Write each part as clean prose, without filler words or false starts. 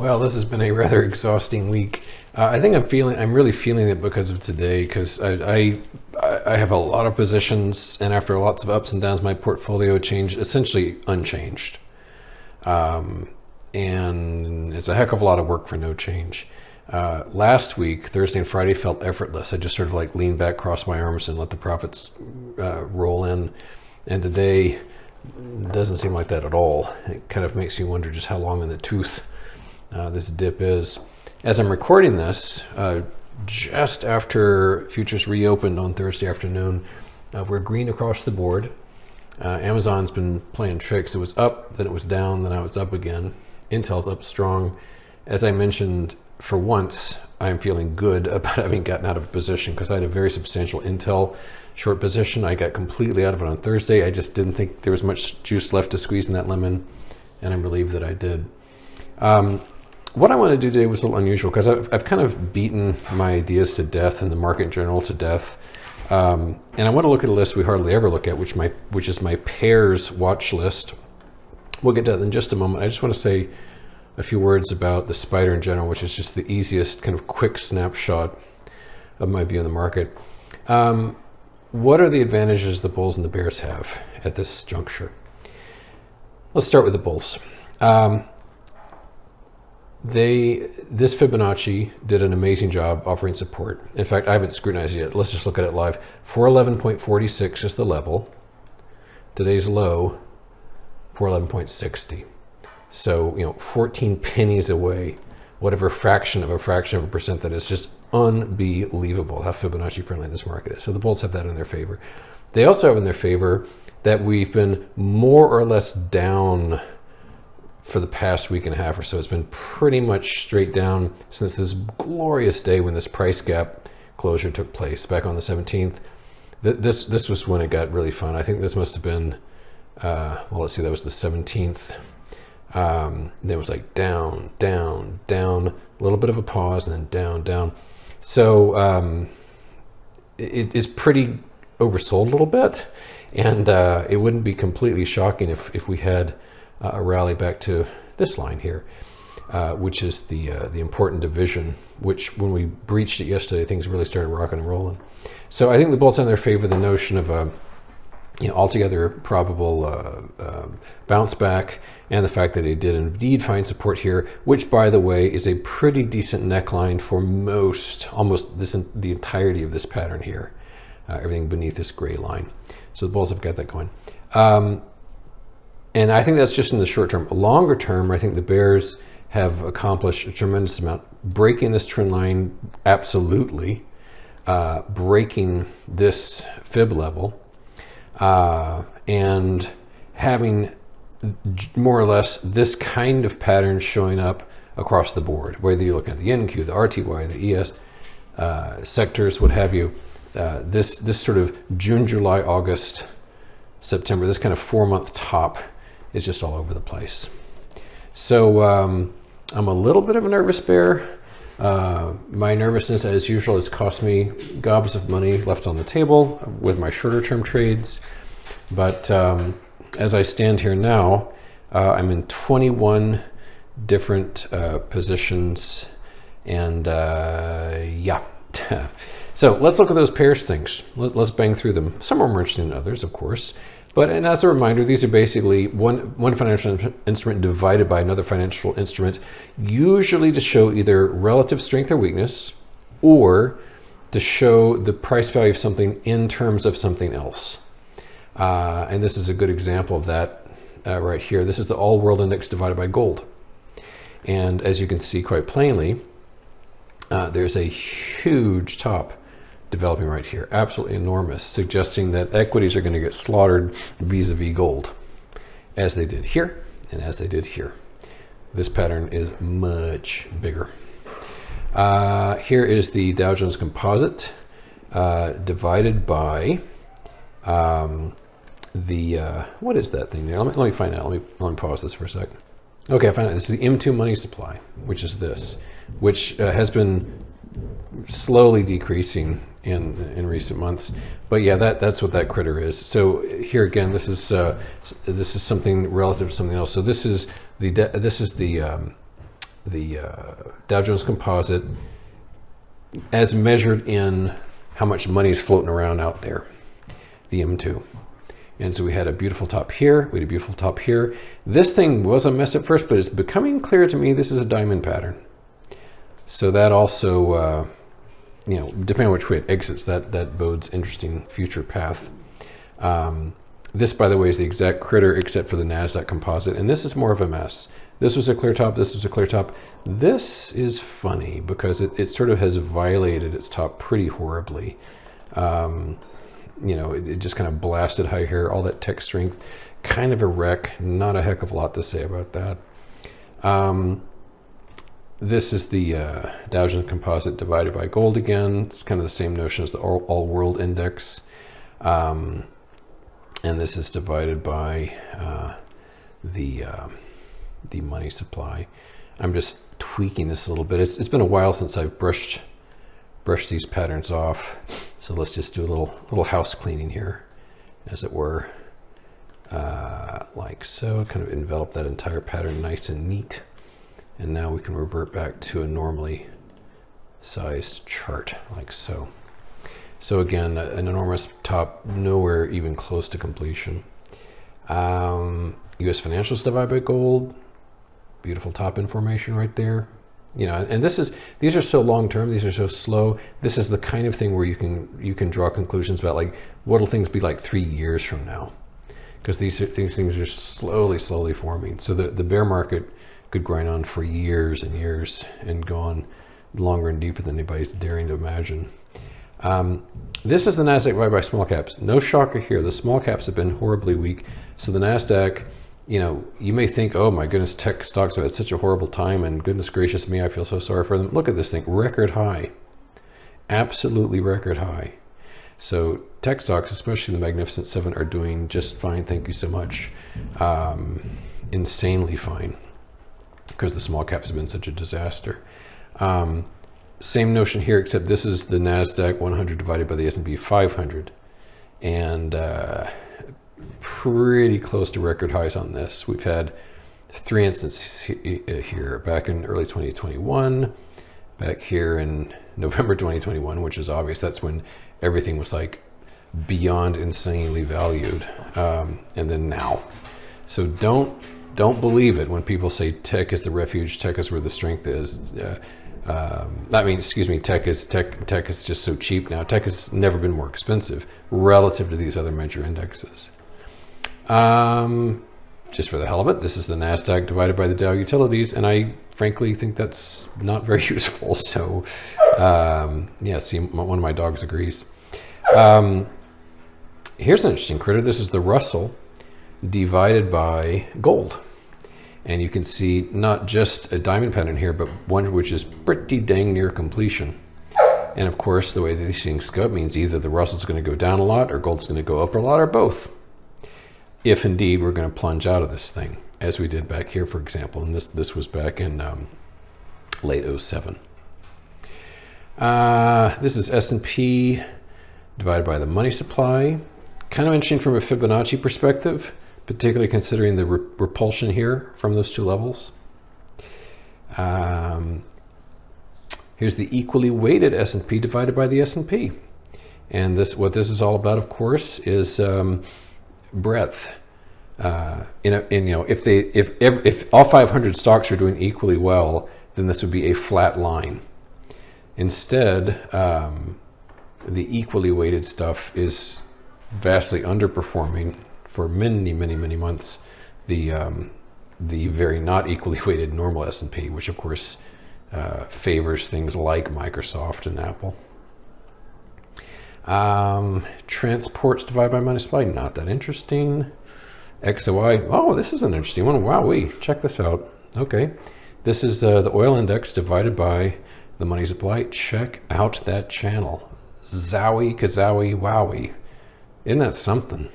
Well, this has been a rather exhausting week. I think I'm really feeling it because of today, because I have a lot of positions, and after lots of ups and downs, my portfolio changed essentially unchanged. And it's a heck of a lot of work for no change. Last week, Thursday and Friday felt effortless. I just sort of like leaned back, crossed my arms, and let the profits roll in. And today doesn't seem like that at all. It kind of makes me wonder just how long in the tooth this dip is. As I'm recording this, just after futures reopened on Thursday afternoon, we're green across the board. Amazon's been playing tricks. It was up, then it was down, then now it's up again. Intel's up strong. As I mentioned, for once, I'm feeling good about having gotten out of a position, because I had a very substantial Intel short position. I got completely out of it on Thursday. I just didn't think there was much juice left to squeeze in that lemon, and I'm relieved that I did. What I want to do today was a little unusual, because I've kind of beaten my ideas to death and the market in general to death. And I want to look at a list we hardly ever look at, which is my pairs watch list. We'll get to that in just a moment. I just want to say a few words about the spider in general, which is just the easiest kind of quick snapshot of my view on the market. What are the advantages the bulls and the bears have at this juncture? Let's start with the bulls. This Fibonacci did an amazing job offering support. In fact, I haven't scrutinized it yet. Let's just look at it live. 411.46 is the level. Today's low, 411.60. So, 14 pennies away, whatever fraction of a percent that is. Just unbelievable how Fibonacci friendly this market is. So the bulls have that in their favor. They also have in their favor that we've been more or less down for the past week and a half or so. It's been pretty much straight down since this glorious day when this price gap closure took place back on the 17th. This was when it got really fun. I think this must have been, let's see, that was the 17th. There was like down, down, down, a little bit of a pause, and then down, down. So it is pretty oversold a little bit, and it wouldn't be completely shocking if we had a rally back to this line here, which is the important division, which when we breached it yesterday, things really started rocking and rolling. So I think the bulls have in their favor the notion of a altogether probable bounce back, and the fact that it did indeed find support here, which, by the way, is a pretty decent neckline for almost the entirety of this pattern here, everything beneath this gray line. So the bulls have got that going. And I think that's just in the short term. Longer term, I think the bears have accomplished a tremendous amount. Breaking this trend line, absolutely. Breaking this fib level. And having more or less this kind of pattern showing up across the board, whether you look at the NQ, the RTY, the ES sectors, what have you. This sort of June, July, August, September, this kind of 4-month top is just all over the place. So I'm a little bit of a nervous bear. My nervousness, as usual, has cost me gobs of money left on the table with my shorter term trades. But as I stand here now, I'm in 21 different positions, and yeah. So let's look at those pairs things. Let's bang through them. Some are more interesting than others, of course. And as a reminder, these are basically one financial instrument divided by another financial instrument, usually to show either relative strength or weakness, or to show the price value of something in terms of something else. And this is a good example of that right here. This is the All World Index divided by gold. And as you can see quite plainly, there's a huge top developing right here, absolutely enormous, suggesting that equities are going to get slaughtered vis-a-vis gold, as they did here and as they did here. This pattern is much bigger. Here is the Dow Jones Composite divided by what is that thing there? Let me find out. Let me pause this for a sec. Okay, I found out. This is the M2 money supply, which is this, which has been slowly decreasing in recent months. But yeah, that's what that critter is. So here again, this is something relative to something else. So this is the Dow Jones Composite as measured in how much money is floating around out there, the M2. And so we had a beautiful top here, we had a beautiful top here. This thing was a mess at first, but it's becoming clear to me this is a diamond pattern. So that also, depending on which way it exits, that bodes interesting future path. This, by the way, is the exact critter except for the NASDAQ composite, and this is more of a mess. This was a clear top, this was a clear top. This is funny because it sort of has violated its top pretty horribly. It just kind of blasted high here, all that tech strength, kind of a wreck, not a heck of a lot to say about that. This is the Dow Jones Composite divided by gold again. It's kind of the same notion as the all world index. And this is divided by the money supply. I'm just tweaking this a little bit. It's been a while since I've brushed these patterns off. So let's just do a little house cleaning here, as it were, like so. Kind of envelop that entire pattern nice and neat. And now we can revert back to a normally sized chart, like so. So again, an enormous top, nowhere even close to completion. US financials divided by gold, beautiful top information right there. And these are so long term, these are so slow. This is the kind of thing where you can draw conclusions about, like, what'll things be like 3 years from now, because these things are slowly forming. So the bear market could grind on for years and years and go on longer and deeper than anybody's daring to imagine. This is the NASDAQ divided by small caps. No shocker here. The small caps have been horribly weak. So the NASDAQ, you may think, oh my goodness, tech stocks have had such a horrible time, and goodness gracious me, I feel so sorry for them. Look at this thing, record high, absolutely record high. So tech stocks, especially the Magnificent Seven, are doing just fine. Thank you so much. Insanely fine, because the small caps have been such a disaster. Same notion here, except this is the NASDAQ 100 divided by the S&P 500. And pretty close to record highs on this. We've had 3 instances here, back in early 2021, back here in November 2021, which is obvious. That's when everything was like beyond insanely valued. And then now. So don't believe it when people say tech is the refuge, tech is where the strength is. Tech is just so cheap now. Tech has never been more expensive relative to these other major indexes. Just for the hell of it, this is the NASDAQ divided by the Dow Utilities, and I frankly think that's not very useful. So, see, one of my dogs agrees. Here's an interesting critter. This is the Russell divided by gold. And you can see not just a diamond pattern here, but one which is pretty dang near completion. And of course, the way that these things go means either the Russell's going to go down a lot, or gold's going to go up a lot, or both. If indeed we're going to plunge out of this thing, as we did back here, for example. And this was back in late 07. This is S&P divided by the money supply. Kind of interesting from a Fibonacci perspective, particularly considering the repulsion here from those two levels. Here's the equally weighted S&P divided by the S&P. And what this is all about, of course, is breadth. If all 500 stocks are doing equally well, then this would be a flat line. Instead, the equally weighted stuff is vastly underperforming for many months the very not equally weighted normal S&P, which of course favors things like Microsoft and Apple. Transports divided by money supply, not that interesting. XOI, oh, this is an interesting one. Wowee, check this out. Okay, this is the oil index divided by the money supply. Check out that channel. Zowie, kazowie, wowie. Isn't that something?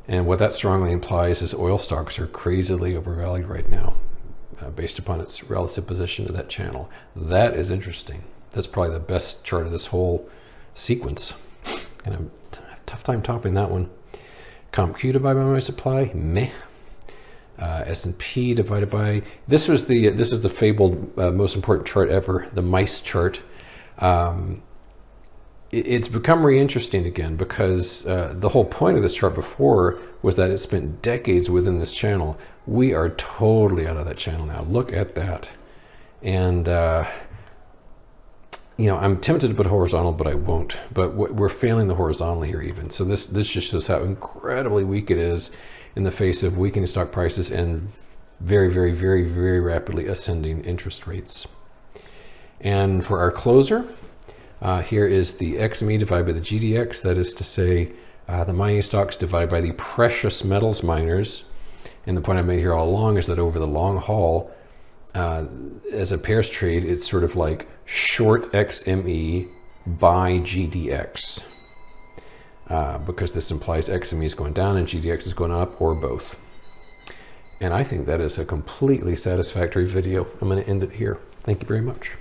And what that strongly implies is oil stocks are crazily overvalued right now, based upon its relative position to that channel. That is interesting. That's probably the best chart of this whole sequence. Kind of tough time topping that one. CompQ divided by money supply, meh. S&P divided by, this is the fabled most important chart ever, the mice chart. It's become really interesting again because the whole point of this chart before was that it spent decades within this channel. We are totally out of that channel now. Look at that. And you know, I'm tempted to put horizontal, but I won't. But we're failing the horizontal here even. So this just shows how incredibly weak it is in the face of weakening stock prices and very, very, very, very rapidly ascending interest rates. And for our closer, here is the XME divided by the GDX. That is to say, the mining stocks divided by the precious metals miners. And the point I made here all along is that over the long haul, as a pairs trade, it's sort of like short XME by GDX. Because this implies XME is going down and GDX is going up, or both. And I think that is a completely satisfactory video. I'm going to end it here. Thank you very much.